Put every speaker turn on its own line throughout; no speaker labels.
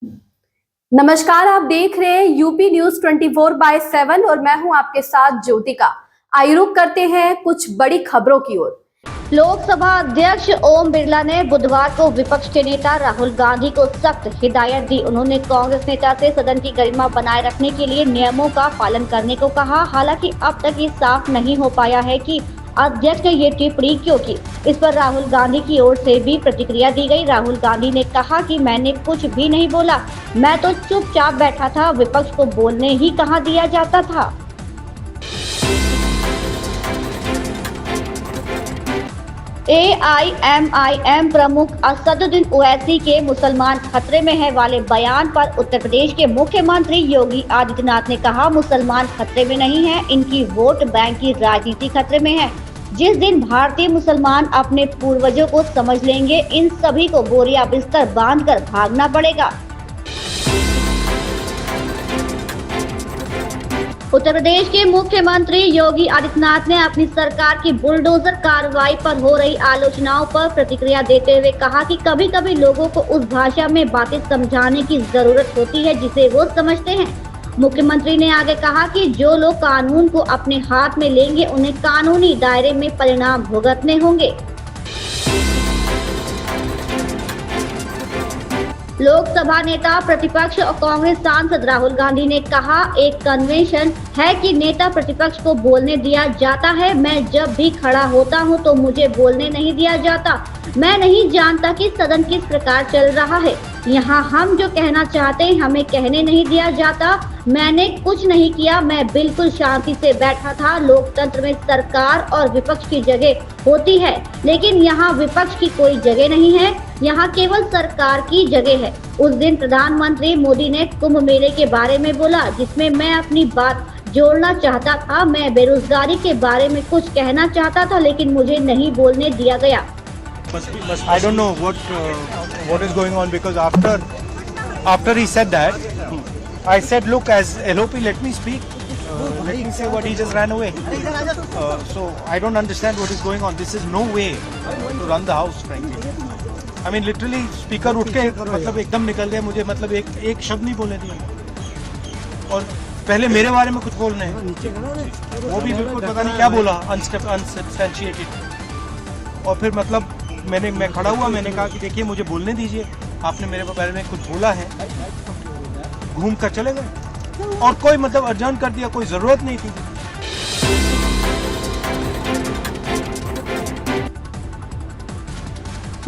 नमस्कार, आप देख रहे हैं यूपी न्यूज 24/7 और मैं हूं आपके साथ ज्योतिका। आइए रुक करते हैं कुछ बड़ी खबरों की ओर।
लोकसभा अध्यक्ष ओम बिरला ने बुधवार को विपक्ष के नेता राहुल गांधी को सख्त हिदायत दी। उन्होंने कांग्रेस नेता से सदन की गरिमा बनाए रखने के लिए नियमों का पालन करने को कहा। हालांकि अब तक ये साफ नहीं हो पाया है कि अध्यक्ष ने ये टिप्पणी क्यों की। इस पर राहुल गांधी की ओर से भी प्रतिक्रिया दी गई। राहुल गांधी ने कहा कि मैंने कुछ भी नहीं बोला, मैं तो चुपचाप बैठा था, विपक्ष को बोलने ही कहाँ दिया जाता था। AIMIM प्रमुख असदुद्दीन ओवैसी के मुसलमान खतरे में है वाले बयान पर उत्तर प्रदेश के मुख्यमंत्री योगी आदित्यनाथ ने कहा, मुसलमान खतरे में नहीं है, इनकी वोट बैंक की राजनीति खतरे में है। जिस दिन भारतीय मुसलमान अपने पूर्वजों को समझ लेंगे, इन सभी को बोरिया बिस्तर बांधकर भागना पड़ेगा। उत्तर प्रदेश के मुख्यमंत्री योगी आदित्यनाथ ने अपनी सरकार की बुलडोजर कार्रवाई पर हो रही आलोचनाओं पर प्रतिक्रिया देते हुए कहा कि कभी-कभी लोगों को उस भाषा में बातें समझाने की जरूरत होती है जिसे वो समझते हैं। मुख्यमंत्री ने आगे कहा कि जो लोग कानून को अपने हाथ में लेंगे, उन्हें कानूनी दायरे में परिणाम भुगतने होंगे। लोकसभा नेता प्रतिपक्ष और कांग्रेस सांसद राहुल गांधी ने कहा, एक कन्वेंशन है कि नेता प्रतिपक्ष को बोलने दिया जाता है। मैं जब भी खड़ा होता हूं तो मुझे बोलने नहीं दिया जाता। मैं नहीं जानता कि सदन किस प्रकार चल रहा है। यहाँ हम जो कहना चाहते हैं हमें कहने नहीं दिया जाता। मैंने कुछ नहीं किया, मैं बिल्कुल शांति से बैठा था। लोकतंत्र में सरकार और विपक्ष की जगह होती है, लेकिन यहाँ विपक्ष की कोई जगह नहीं है, यहाँ केवल सरकार की जगह है। उस दिन प्रधानमंत्री मोदी ने कुंभ मेले के बारे में बोला, जिसमें मैं अपनी बात जोड़ना चाहता था। मैं बेरोजगारी के बारे में कुछ कहना चाहता था, लेकिन मुझे नहीं बोलने दिया गया।
I don't know what is going on, because after he said that, I said, look, as LOP, let me speak. Let me say what he just ran away. So I don't understand what is going on. This is no way to run the house, frankly. I mean, literally, speaker उठ के मतलब एकदम निकल गए, मुझे मतलब एक शब्द नहीं बोलने दिया। और पहले मेरे बारे में कुछ बोलने हैं, वो भी बिल्कुल पता नहीं क्या बोला, अनसब्सटेंशिएटेड। और फिर मतलब मैं खड़ा हुआ, मैंने कहा कि देखिए मुझे बोलने दीजिए, आपने मेरे बारे में कुछ बोला है, घूम कर चले गए। और कोई मतलब अर्जन कर दिया, कोई जरूरत नहीं थी।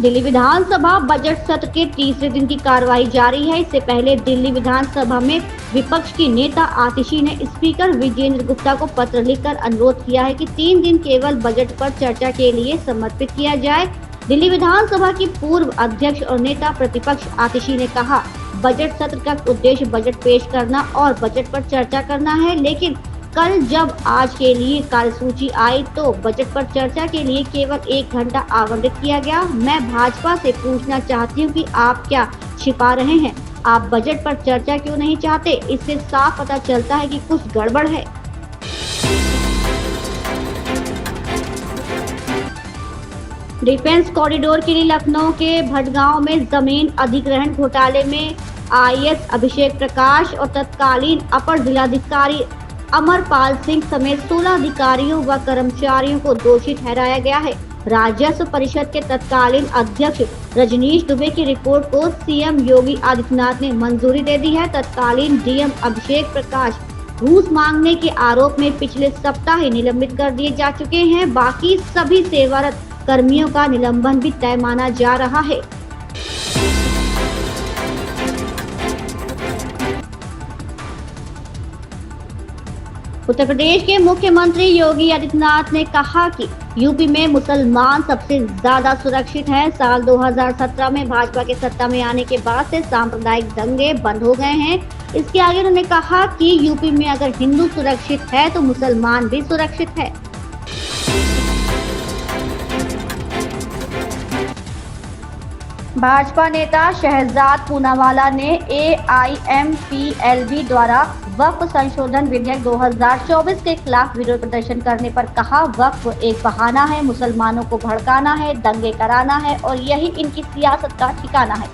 दिल्ली विधानसभा बजट सत्र के तीसरे दिन की कार्रवाई जारी है। इससे पहले दिल्ली विधानसभा में विपक्ष की नेता आतिशी ने स्पीकर विजेंद्र गुप्ता को पत्र लिखकर अनुरोध किया है कि 3 दिन केवल बजट पर चर्चा के लिए समर्पित किया जाए। दिल्ली विधानसभा की पूर्व अध्यक्ष और नेता प्रतिपक्ष आतिशी ने कहा, बजट सत्र का उद्देश्य बजट पेश करना और बजट पर चर्चा करना है, लेकिन कल जब आज के लिए कार्यसूची आई तो बजट पर चर्चा के लिए केवल 1 घंटा आवंटित किया गया। मैं भाजपा से पूछना चाहती हूँ कि आप क्या छिपा रहे हैं? आप बजट पर चर्चा क्यों नहीं चाहते? इससे साफ पता चलता है कि कुछ गड़बड़ है। डिफेंस कॉरिडोर के लिए लखनऊ के भटगांव में जमीन अधिग्रहण घोटाले में IAS अभिषेक प्रकाश और तत्कालीन अपर जिलाधिकारी अमरपाल सिंह समेत 16 अधिकारियों व कर्मचारियों को दोषी ठहराया गया है। राजस्व परिषद के तत्कालीन अध्यक्ष रजनीश दुबे की रिपोर्ट को CM योगी आदित्यनाथ ने मंजूरी दे दी है। तत्कालीन DM अभिषेक प्रकाश घूस मांगने के आरोप में पिछले सप्ताह ही निलंबित कर दिए जा चुके हैं। बाकी सभी सेवारत कर्मियों का निलंबन भी तय माना जा रहा है। उत्तर प्रदेश के मुख्यमंत्री योगी आदित्यनाथ ने कहा कि यूपी में मुसलमान सबसे ज्यादा सुरक्षित हैं। साल 2017 में भाजपा के सत्ता में आने के बाद से सांप्रदायिक दंगे बंद हो गए हैं। इसके आगे उन्होंने कहा कि यूपी में अगर हिंदू सुरक्षित है तो मुसलमान भी सुरक्षित है। भाजपा नेता शहजाद पूनावाला ने AIMPLB द्वारा वक्फ संशोधन विधेयक 2024 के खिलाफ विरोध प्रदर्शन करने पर कहा, वक्फ एक बहाना है, मुसलमानों को भड़काना है, दंगे कराना है और यही इनकी सियासत का ठिकाना है।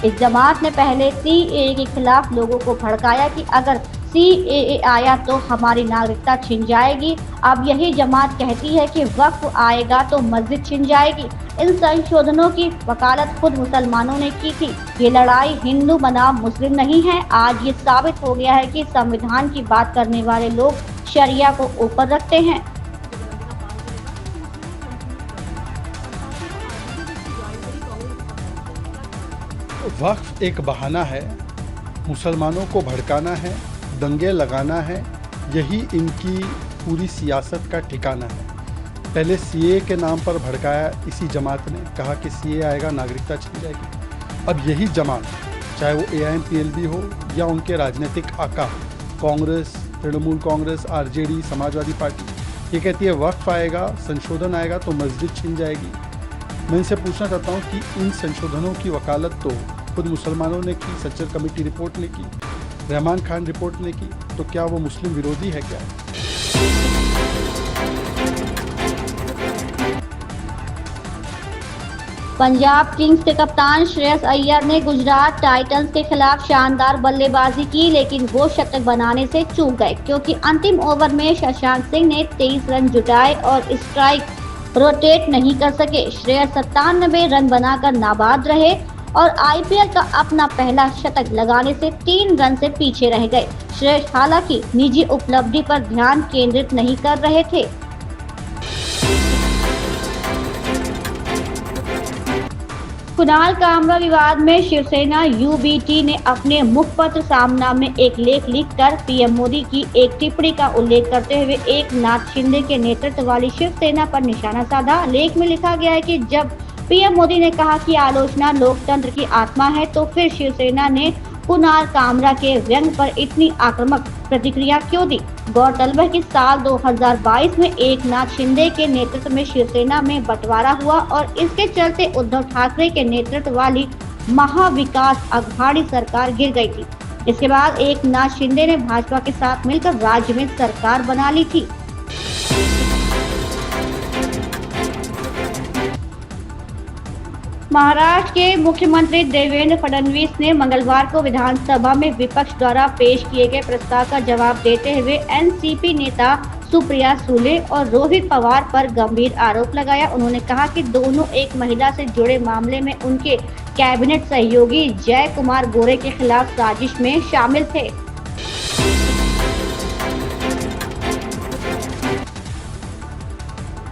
इस जमात ने पहले सीएए के खिलाफ लोगों को भड़काया कि अगर सीएए आया तो हमारी नागरिकता छिन जाएगी। अब यही जमात कहती है कि वक्फ आएगा तो मस्जिद छिन जाएगी। इन संशोधनों की वकालत खुद मुसलमानों ने की थी। ये लड़ाई हिंदू बनाम मुस्लिम नहीं है। आज ये साबित हो गया है कि संविधान की बात करने वाले लोग शरिया को ऊपर रखते हैं।
वक्फ एक बहाना है, मुसलमानों को भड़काना है, दंगे लगाना है, यही इनकी पूरी सियासत का ठिकाना है। पहले सीए के नाम पर भड़काया इसी जमात ने, कहा कि सीए आएगा नागरिकता छिन जाएगी। अब यही जमात, चाहे वो एआईएमपीएलबी हो या उनके राजनीतिक आका कांग्रेस, तृणमूल कांग्रेस, आरजेडी, समाजवादी पार्टी, ये कहती है वक्फ आएगा, संशोधन आएगा तो मस्जिद छिन जाएगी। मैं इनसे पूछना चाहता हूँ कि इन संशोधनों की वकालत तो खुद मुसलमानों ने की, सच्चर कमेटी रिपोर्ट ने की, रहमान खान रिपोर्ट ने की, तो क्या वो मुस्लिम विरोधी है क्या?
पंजाब किंग्स के कप्तान श्रेयस अय्यर ने गुजरात टाइटंस के खिलाफ शानदार बल्लेबाजी की, लेकिन वो शतक बनाने से चूक गए क्योंकि अंतिम ओवर में शशांक सिंह ने 23 रन जुटाए और स्ट्राइक रोटेट नहीं कर सके। श्रेयस 97 रन बनाकर नाबाद रहे और आईपीएल का अपना पहला शतक लगाने से 3 रन से पीछे रह गए। श्रेयस हालांकि निजी उपलब्धि पर ध्यान केंद्रित नहीं कर रहे थे। कुणाल कामरा विवाद में शिवसेना यूबीटी ने अपने मुखपत्र सामना में एक लेख लिखकर पीएम मोदी की एक टिप्पणी का उल्लेख करते हुए एकनाथ शिंदे के नेतृत्व वाली शिवसेना पर निशाना साधा। लेख में लिखा गया है कि जब पीएम मोदी ने कहा कि आलोचना लोकतंत्र की आत्मा है, तो फिर शिवसेना ने कुणाल कामरा के व्यंग पर इतनी आक्रामक प्रतिक्रिया क्यों दी। गौरतलब है कि साल 2022 में एकनाथ शिंदे के नेतृत्व में शिवसेना में बंटवारा हुआ और इसके चलते उद्धव ठाकरे के नेतृत्व वाली महाविकास अघाड़ी सरकार गिर गई थी। इसके बाद एकनाथ शिंदे ने भाजपा के साथ मिलकर राज्य में सरकार बना ली थी। महाराष्ट्र के मुख्यमंत्री देवेंद्र फडणवीस ने मंगलवार को विधानसभा में विपक्ष द्वारा पेश किए गए प्रस्ताव का जवाब देते हुए एनसीपी नेता सुप्रिया सुले और रोहित पवार पर गंभीर आरोप लगाया। उन्होंने कहा कि दोनों एक महिला से जुड़े मामले में उनके कैबिनेट सहयोगी जय कुमार गोरे के खिलाफ साजिश में शामिल थे।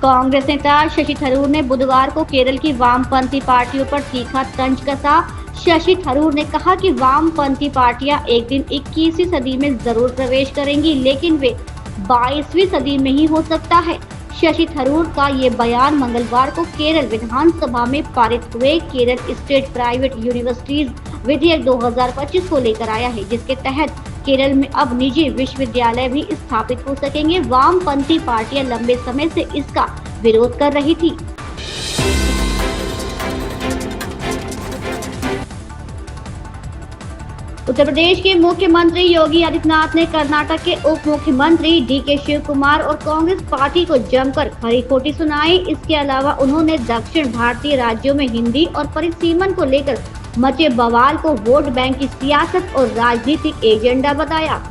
कांग्रेस नेता शशि थरूर ने बुधवार को केरल की वामपंथी पार्टियों पर तीखा तंज कसा। शशि थरूर ने कहा कि वामपंथी पार्टियां एक दिन 21वीं सदी में जरूर प्रवेश करेंगी, लेकिन वे 22वीं सदी में ही हो सकता है। शशि थरूर का ये बयान मंगलवार को केरल विधानसभा में पारित हुए केरल स्टेट प्राइवेट यूनिवर्सिटीज विधेयक 2025 को लेकर आया है, जिसके तहत केरल में अब निजी विश्वविद्यालय भी स्थापित हो सकेंगे। वामपंथी पार्टियां लंबे समय से इसका विरोध कर रही थी। उत्तर प्रदेश के मुख्यमंत्री योगी आदित्यनाथ ने कर्नाटक के उप मुख्यमंत्री डीके शिव कुमार और कांग्रेस पार्टी को जमकर खरी खोटी सुनाई। इसके अलावा उन्होंने दक्षिण भारतीय राज्यों में हिंदी और परिसीमन को लेकर मचे बवाल को वोट बैंक की सियासत और राजनीतिक एजेंडा बताया।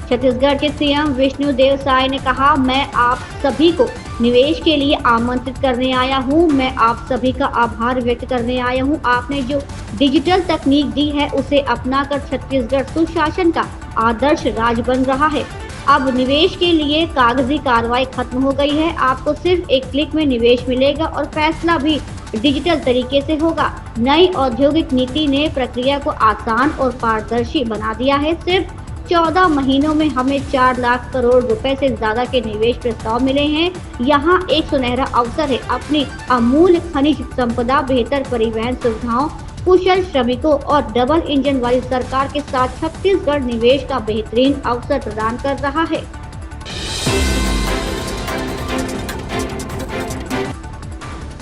छत्तीसगढ़ के सीएम विष्णुदेव साय ने कहा, मैं आप सभी को निवेश के लिए आमंत्रित करने आया हूं। मैं आप सभी का आभार व्यक्त करने आया हूं। आपने जो डिजिटल तकनीक दी है उसे अपनाकर छत्तीसगढ़ सुशासन का आदर्श राज्य बन रहा है। अब निवेश के लिए कागजी कार्रवाई खत्म हो गई है। आपको सिर्फ एक क्लिक में निवेश मिलेगा और फैसला भी डिजिटल तरीके से होगा। नई औद्योगिक नीति ने प्रक्रिया को आसान और पारदर्शी बना दिया है। सिर्फ 14 महीनों में हमें 4 लाख करोड़ रुपए से ज्यादा के निवेश प्रस्ताव मिले हैं। यहाँ एक सुनहरा अवसर है। अपनी अमूल्य खनिज संपदा, बेहतर परिवहन सुविधाओं, कुशल श्रमिकों और डबल इंजन वाली सरकार के साथ छत्तीसगढ़ निवेश का बेहतरीन अवसर प्रदान कर रहा है।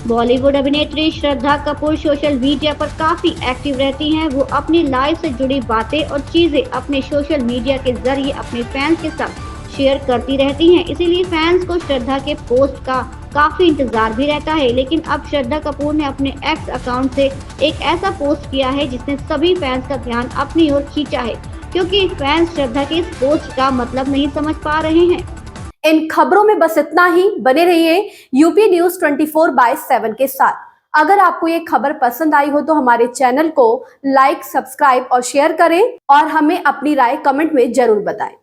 बॉलीवुड अभिनेत्री श्रद्धा कपूर सोशल मीडिया पर काफी एक्टिव रहती हैं। वो अपनी लाइफ से जुड़ी बातें और चीजें अपने सोशल मीडिया के जरिए अपने फैंस के साथ शेयर करती रहती हैं। इसीलिए फैंस को श्रद्धा के पोस्ट का काफी इंतजार भी रहता है। लेकिन अब श्रद्धा कपूर ने अपने एक्स अकाउंट से एक ऐसा पोस्ट किया है जिसने सभी फैंस का ध्यान अपनी ओर खींचा है, क्योंकि फैंस श्रद्धा के इस पोस्ट का मतलब नहीं समझ पा रहे हैं।
इन खबरों में बस इतना ही। बने रहिए यूपी न्यूज 24/7 के साथ। अगर आपको ये खबर पसंद आई हो तो हमारे चैनल को लाइक, सब्सक्राइब और शेयर करें और हमें अपनी राय कमेंट में जरूर बताएं।